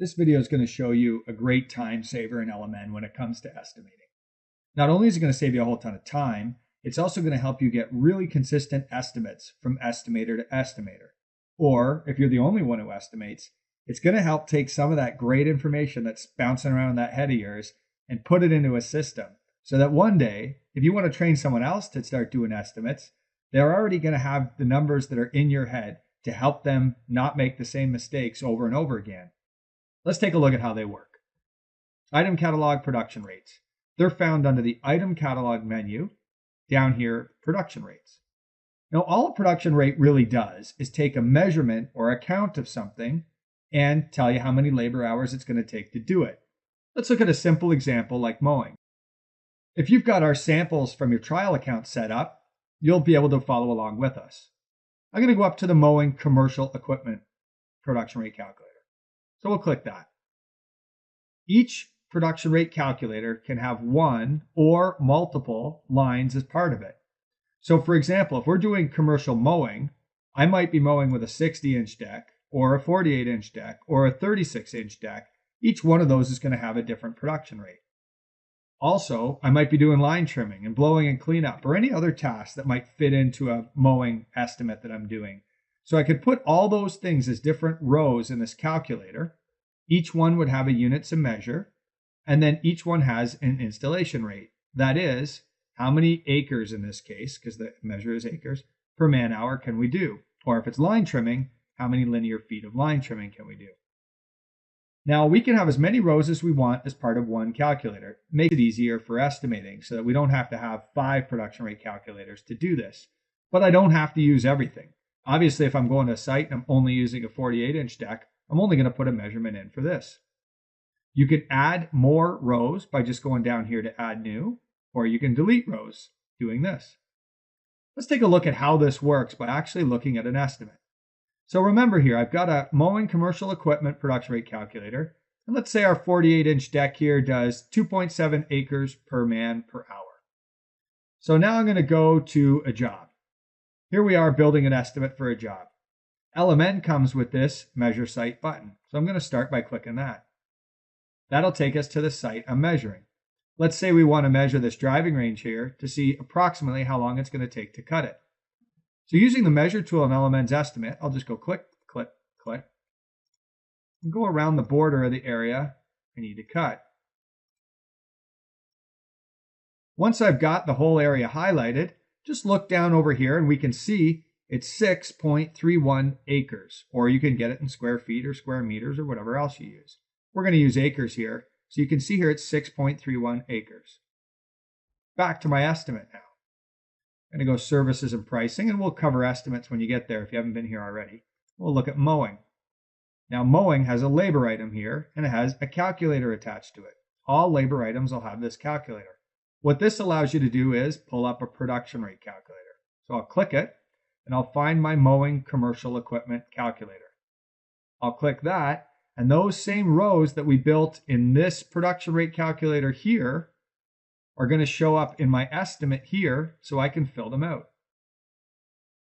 This video is going to show you a great time saver in LMN when it comes to estimating. Not only is it going to save you a whole ton of time, it's also going to help you get really consistent estimates from estimator to estimator. Or if you're the only one who estimates, it's going to help take some of that great information that's bouncing around in that head of yours and put it into a system so that one day, if you want to train someone else to start doing estimates, they're already going to have the numbers that are in your head to help them not make the same mistakes over and over again. Let's take a look at how they work. Item catalog production rates. They're found under the item catalog menu, down here, production rates. Now, all a production rate really does is take a measurement or a count of something and tell you how many labor hours it's going to take to do it. Let's look at a simple example like mowing. If you've got our samples from your trial account set up, you'll be able to follow along with us. I'm going to go up to the Mowing commercial equipment production rate calculator. So we'll click that. Each production rate calculator can have one or multiple lines as part of it. So for example, if we're doing commercial mowing, I might be mowing with a 60-inch deck or a 48-inch deck or a 36-inch deck. Each one of those is going to have a different production rate. Also, I might be doing line trimming and blowing and cleanup or any other task that might fit into a mowing estimate that I'm doing. So I could put all those things as different rows in this calculator. Each one would have a units of measure, and then each one has an installation rate. That is, how many acres in this case, because the measure is acres, per man hour can we do? Or if it's line trimming, how many linear feet of line trimming can we do? Now, we can have as many rows as we want as part of one calculator. Make it easier for estimating so that we don't have to have 5 production rate calculators to do this. But I don't have to use everything. Obviously, if I'm going to a site and I'm only using a 48-inch deck, I'm only going to put a measurement in for this. You can add more rows by just going down here to add new, or you can delete rows doing this. Let's take a look at how this works by actually looking at an estimate. So remember here, I've got a mowing commercial equipment production rate calculator. And let's say our 48-inch deck here does 2.7 acres per man per hour. So now I'm going to go to a job. Here we are building an estimate for a job. LMN comes with this measure site button. So I'm going to start by clicking that. That'll take us to the site I'm measuring. Let's say we want to measure this driving range here to see approximately how long it's going to take to cut it. So using the measure tool in LMN's estimate, I'll just go click, click, click, and go around the border of the area I need to cut. Once I've got the whole area highlighted, just look down over here and we can see it's 6.31 acres, or you can get it in square feet or square meters or whatever else you use. We're going to use acres here. So you can see here it's 6.31 acres. Back to my estimate now. I'm going to go services and pricing, and we'll cover estimates when you get there if you haven't been here already. We'll look at mowing. Now mowing has a labor item here, and it has a calculator attached to it. All labor items will have this calculator. What this allows you to do is pull up a production rate calculator. So I'll click it, and I'll find my mowing commercial equipment calculator. I'll click that, and those same rows that we built in this production rate calculator here are going to show up in my estimate here so I can fill them out.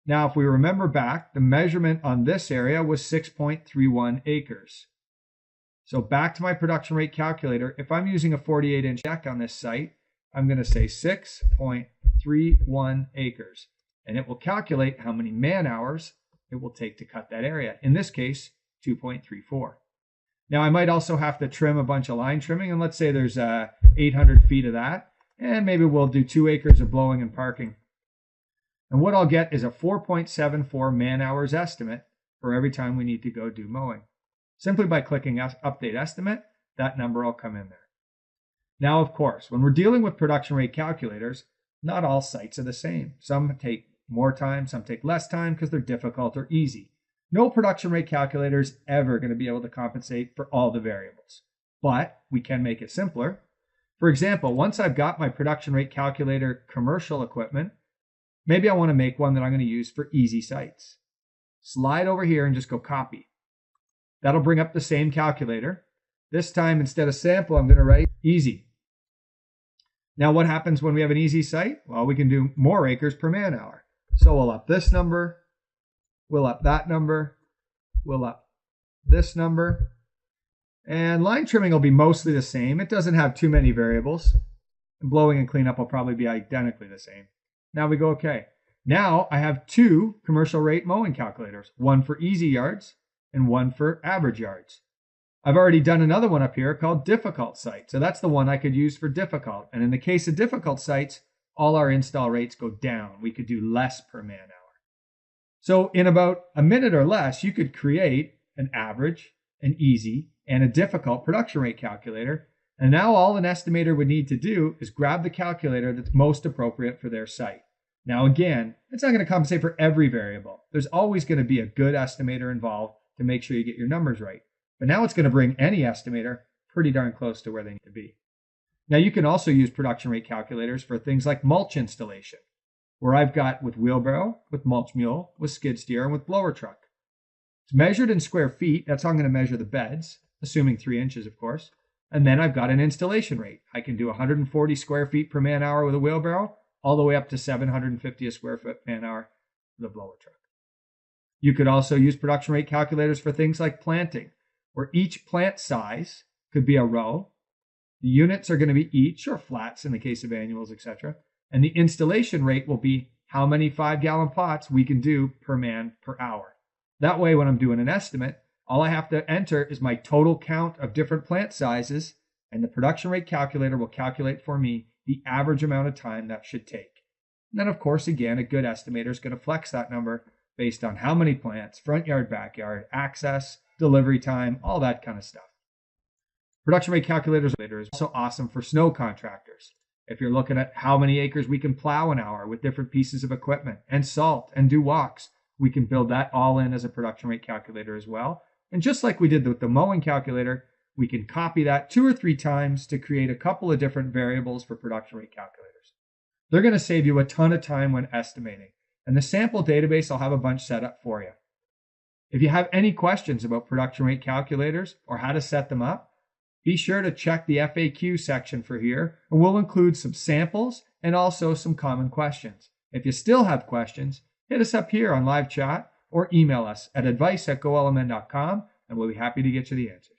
Now, if we remember back, the measurement on this area was 6.31 acres. So back to my production rate calculator, if I'm using a 48-inch deck on this site, I'm going to say 6.31 acres. And it will calculate how many man hours it will take to cut that area. In this case, 2.34. Now, I might also have to trim a bunch of line trimming, and let's say there's 800 feet of that, and maybe we'll do 2 acres of blowing and parking. And what I'll get is a 4.74 man hours estimate for every time we need to go do mowing. Simply by clicking Update Estimate, that number will come in there. Now, of course, when we're dealing with production rate calculators, not all sites are the same. Some take more time, some take less time because they're difficult or easy. No production rate calculator is ever going to be able to compensate for all the variables, but we can make it simpler. For example, once I've got my production rate calculator commercial equipment, maybe I want to make one that I'm going to use for easy sites. Slide over here and just go copy. That'll bring up the same calculator. This time, instead of sample, I'm going to write easy. Now, what happens when we have an easy site? Well, we can do more acres per man hour. So we'll up this number. We'll up that number, we'll up this number, And line trimming will be mostly the same. It doesn't have too many variables. Blowing and cleanup will probably be identically the same. Now we go, okay. Now I have two commercial rate mowing calculators, one for easy yards and one for average yards. I've already done another one up here called difficult site. So that's the one I could use for difficult. And in the case of difficult sites, all our install rates go down. We could do less per man hour. So in about a minute or less, you could create an average, an easy, and a difficult production rate calculator. And now all an estimator would need to do is grab the calculator that's most appropriate for their site. Now again, it's not going to compensate for every variable. There's always going to be a good estimator involved to make sure you get your numbers right. But now it's going to bring any estimator pretty darn close to where they need to be. Now you can also use production rate calculators for things like mulch installation, where I've got with wheelbarrow, with mulch mule, with skid steer, and with blower truck. It's measured in square feet. That's how I'm going to measure the beds, assuming 3 inches, of course. And then I've got an installation rate. I can do 140 square feet per man hour with a wheelbarrow, all the way up to 750 a square foot man hour with a blower truck. You could also use production rate calculators for things like planting, where each plant size could be a row. The units are going to be each, or flats in the case of annuals, etc. And the installation rate will be how many 5-gallon pots we can do per man per hour. That way, when I'm doing an estimate, all I have to enter is my total count of different plant sizes, and the production rate calculator will calculate for me the average amount of time that should take. And then, of course, again, a good estimator is going to flex that number based on how many plants, front yard, backyard, access, delivery time, all that kind of stuff. Production rate calculators is also awesome for snow contractors. If you're looking at how many acres we can plow an hour with different pieces of equipment and salt and do walks, we can build that all in as a production rate calculator as well. And just like we did with the mowing calculator, we can copy that 2 or 3 times to create a couple of different variables for production rate calculators. They're going to save you a ton of time when estimating. And the sample database, I'll have a bunch set up for you. If you have any questions about production rate calculators or how to set them up, be sure to check the FAQ section for here, and we'll include some samples and also some common questions. If you still have questions, hit us up here on live chat or email us at advice@golmn.com, and we'll be happy to get you the answers.